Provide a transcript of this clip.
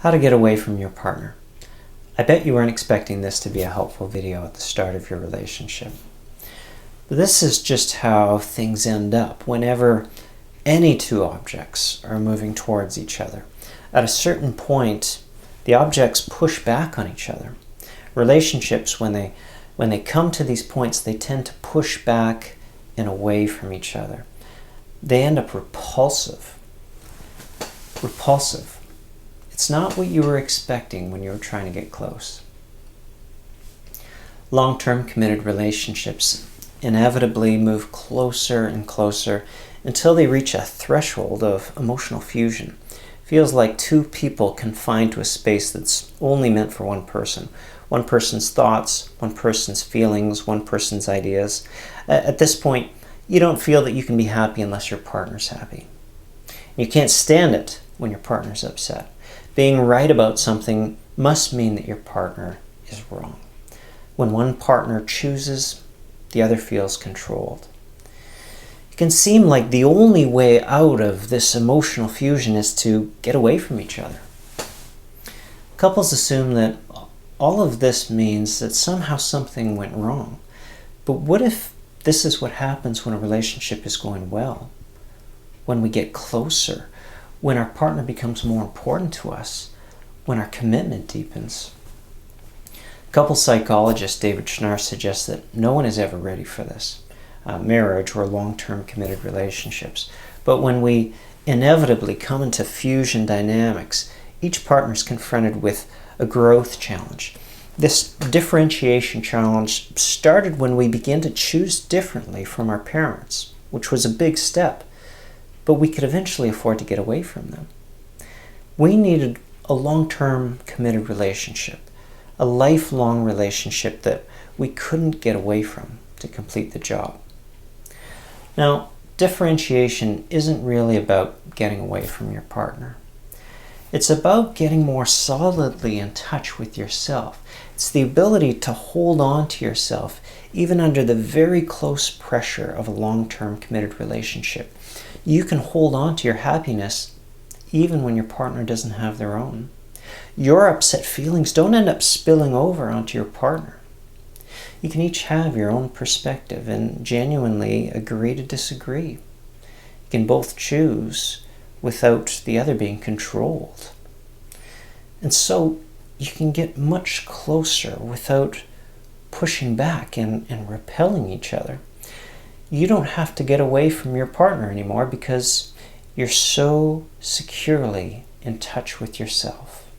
How to get away from your partner. I bet you weren't expecting this to be a helpful video at the start of your relationship. But this is just how things end up whenever any two objects are moving towards each other. At a certain point, the objects push back on each other. Relationships, when they come to these points, they tend to push back and away from each other. They end up repulsive. It's not what you were expecting when you were trying to get close. Long-term committed relationships inevitably move closer and closer until they reach a threshold of emotional fusion. It feels like two people confined to a space that's only meant for one person. One person's thoughts, one person's feelings, one person's ideas. At this point, you don't feel that you can be happy unless your partner's happy. You can't stand it when your partner's upset. Being right about something must mean that your partner is wrong. When one partner chooses, the other feels controlled. It can seem like the only way out of this emotional fusion is to get away from each other. Couples assume that all of this means that somehow something went wrong. But what if this is what happens when a relationship is going well? When we get closer, when our partner becomes more important to us, when our commitment deepens. Couple psychologist David Schnarr suggests that no one is ever ready for this, marriage or long-term committed relationships. But when we inevitably come into fusion dynamics, each partner is confronted with a growth challenge. This differentiation challenge started when we began to choose differently from our parents, which was a big step, but we could eventually afford to get away from them. We needed a long-term committed relationship, a lifelong relationship that we couldn't get away from to complete the job. Now, differentiation isn't really about getting away from your partner. It's about getting more solidly in touch with yourself. It's the ability to hold on to yourself even under the very close pressure of a long-term committed relationship. You can hold on to your happiness even when your partner doesn't have their own. Your upset feelings don't end up spilling over onto your partner. You can each have your own perspective and genuinely agree to disagree. You can both choose without the other being controlled. And so you can get much closer without pushing back and repelling each other. You don't have to get away from your partner anymore because you're so securely in touch with yourself.